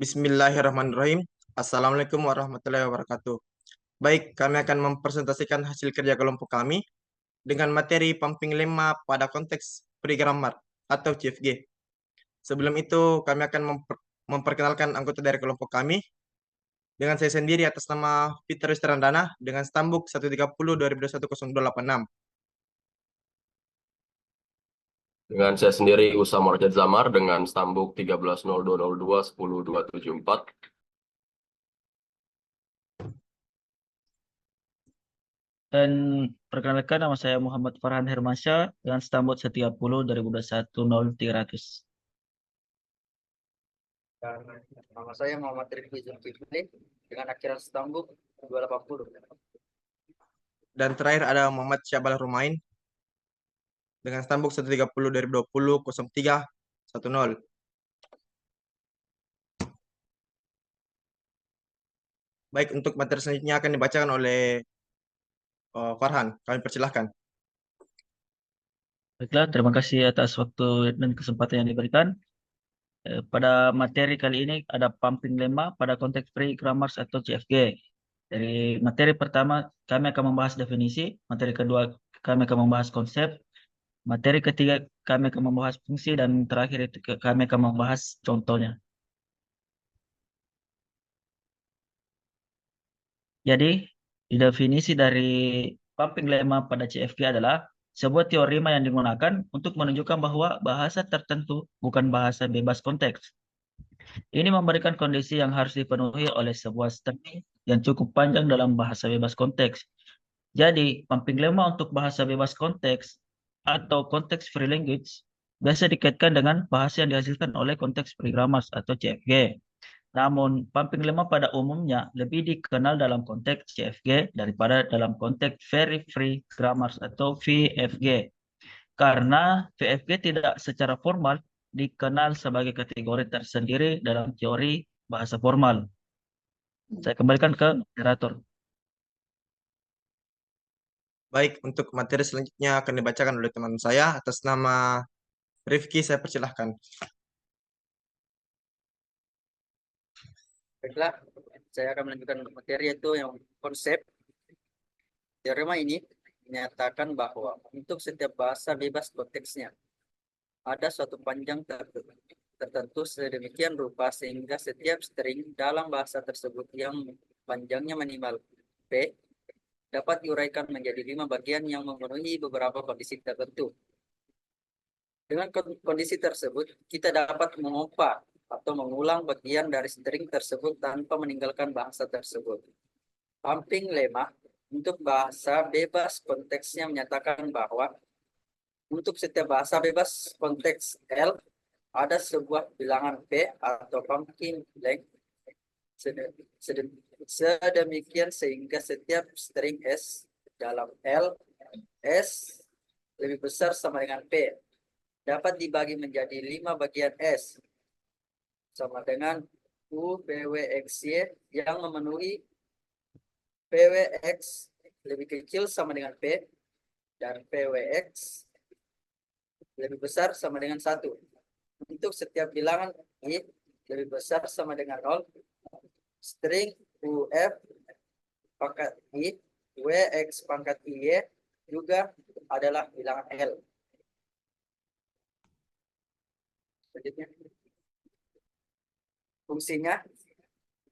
Bismillahirrahmanirrahim. Assalamualaikum warahmatullahi wabarakatuh. Baik, kami akan mempresentasikan hasil kerja kelompok kami dengan materi pumping lemma pada konteks pre-grammar atau CFG. Sebelum itu, kami akan memperkenalkan anggota dari kelompok kami dengan saya sendiri atas nama Peter Wistrandana dengan stambuk 130-2021-0286. Dengan saya sendiri Usama Rajat Zamar dengan stambuk 13.0202-10274. Dan perkenalkan, nama saya Muhammad Farhan Hermansyah dengan stambuk 130 2021-0300. Dan nama saya Muhammad Rifki Zulkifli dengan akhiran stambuk 280. Dan terakhir ada Muhammad Syabal Rumain dengan stambuk 130-2020-0310. Baik, untuk materi selanjutnya akan dibacakan oleh Farhan. Kami persilahkan. Baiklah, terima kasih atas waktu dan kesempatan yang diberikan. Pada materi kali ini ada pumping lemma pada konteks pre-grammars atau CFG. Dari materi pertama, kami akan membahas definisi. Materi kedua, kami akan membahas konsep. Materi ketiga, kami akan membahas fungsi. Dan terakhir itu kami akan membahas contohnya. Jadi, definisi dari pumping lemma pada CFG adalah sebuah teorema yang digunakan untuk menunjukkan bahwa bahasa tertentu bukan bahasa bebas konteks. Ini memberikan kondisi yang harus dipenuhi oleh sebuah string yang cukup panjang dalam bahasa bebas konteks. Jadi, pumping lemma untuk bahasa bebas konteks atau konteks free language biasa dikaitkan dengan bahasa yang dihasilkan oleh konteks pre-grammars atau CFG. Namun, pumping lemma pada umumnya lebih dikenal dalam konteks CFG daripada dalam konteks very free grammars atau VFG. Karena VFG tidak secara formal dikenal sebagai kategori tersendiri dalam teori bahasa formal. Saya kembalikan ke moderator. Baik, untuk materi selanjutnya akan dibacakan oleh teman saya atas nama Rifki. Saya persilahkan. Baiklah, saya akan melanjutkan materi yaitu yang konsep. Teorema ini menyatakan bahwa untuk setiap bahasa bebas konteksnya ada suatu panjang tertentu sedemikian rupa sehingga setiap string dalam bahasa tersebut yang panjangnya minimal P dapat diuraikan menjadi 5 bagian yang memenuhi beberapa kondisi tertentu. Dengan kondisi tersebut, kita dapat mengompa atau mengulang bagian dari string tersebut tanpa meninggalkan bahasa tersebut. Pumping lemma untuk bahasa bebas konteksnya menyatakan bahwa untuk setiap bahasa bebas konteks L ada sebuah bilangan P atau pumping length sedemikian sehingga setiap string S dalam L S lebih besar sama dengan P dapat dibagi menjadi 5 bagian S sama dengan U PWXY yang memenuhi PWX lebih kecil sama dengan P dan PWX lebih besar sama dengan 1. Untuk setiap bilangan I lebih besar sama dengan 0, string UF pangkat I, WX pangkat IY juga adalah bilangan L. Selanjutnya, fungsinya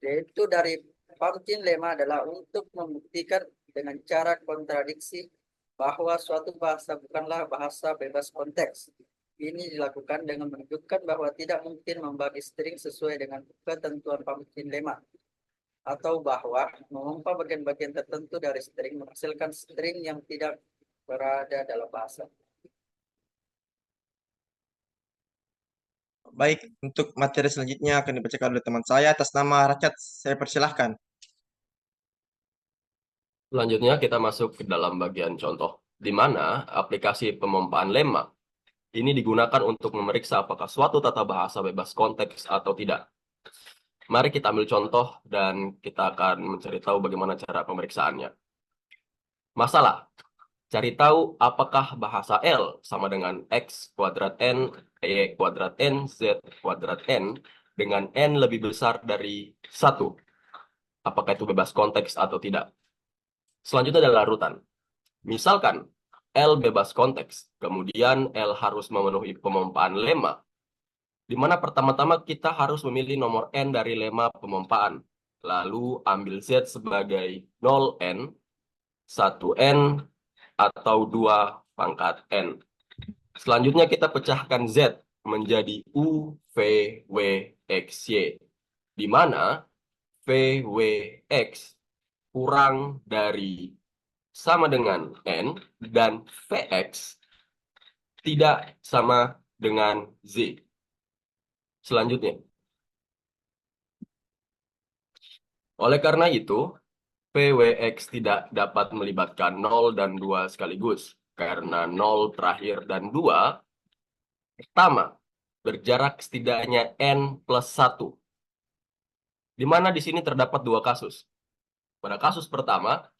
yaitu dari pumping lemma adalah untuk membuktikan dengan cara kontradiksi bahwa suatu bahasa bukanlah bahasa bebas konteks. Ini dilakukan dengan menunjukkan bahwa tidak mungkin membagi string sesuai dengan ketentuan pumping lemma, atau bahwa mengompa bagian-bagian tertentu dari string menghasilkan string yang tidak berada dalam bahasa. Baik, untuk materi selanjutnya akan dibacakan oleh teman saya atas nama Racat. Saya persilahkan. Selanjutnya kita masuk ke dalam bagian contoh, di mana aplikasi pemompaan lemma ini digunakan untuk memeriksa apakah suatu tata bahasa bebas konteks atau tidak. Mari kita ambil contoh dan kita akan mencari tahu bagaimana cara pemeriksaannya. Masalah, cari tahu apakah bahasa L sama dengan X kuadrat N, Y kuadrat N, Z kuadrat N dengan N lebih besar dari 1. Apakah itu bebas konteks atau tidak? Selanjutnya adalah larutan. Misalkan L bebas konteks, kemudian L harus memenuhi pemompaan lemma, di mana pertama-tama kita harus memilih nomor N dari lemma pemompaan. Lalu ambil Z sebagai 0N, 1N, atau 2 pangkat N. Selanjutnya kita pecahkan Z menjadi U, V, W, X, Y. Di mana V, W, X kurang dari sama dengan N dan Vx tidak sama dengan Z. Selanjutnya, oleh karena itu, PWX tidak dapat melibatkan 0 dan 2 sekaligus. Karena 0 terakhir dan 2, pertama, berjarak setidaknya N plus 1. Di mana di sini terdapat 2 kasus. Pada kasus pertama,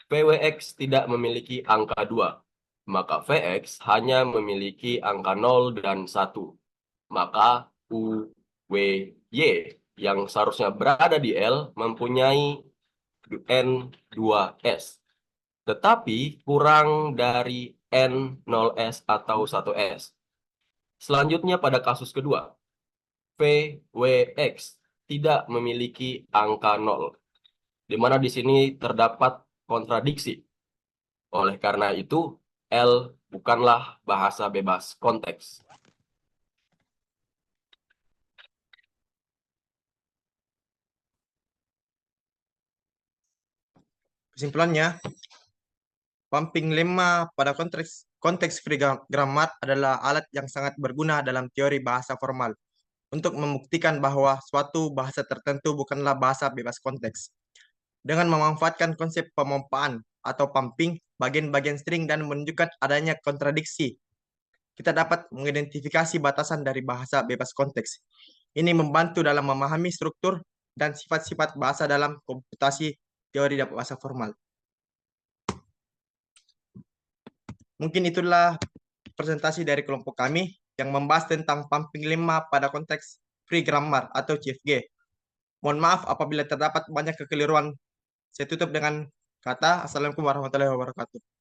PWX tidak memiliki angka 2. Maka Vx hanya memiliki angka 0 dan 1. Maka U, W, Y yang seharusnya berada di L mempunyai N2S. Tetapi kurang dari N0S atau 1S. Selanjutnya pada kasus kedua, VWX tidak memiliki angka 0. Di mana di sini terdapat kontradiksi. Oleh karena itu, L bukanlah bahasa bebas konteks. Kesimpulannya, pumping lemma pada konteks free grammar adalah alat yang sangat berguna dalam teori bahasa formal untuk membuktikan bahwa suatu bahasa tertentu bukanlah bahasa bebas konteks. Dengan memanfaatkan konsep pemompaan atau pumping, bagian-bagian string dan menunjukkan adanya kontradiksi, kita dapat mengidentifikasi batasan dari bahasa bebas konteks. Ini membantu dalam memahami struktur dan sifat-sifat bahasa dalam komputasi teori bahasa formal. Mungkin itulah presentasi dari kelompok kami yang membahas tentang pumping lemma pada konteks free grammar atau CFG. Mohon maaf apabila terdapat banyak kekeliruan. Saya tutup dengan kata Assalamualaikum warahmatullahi wabarakatuh.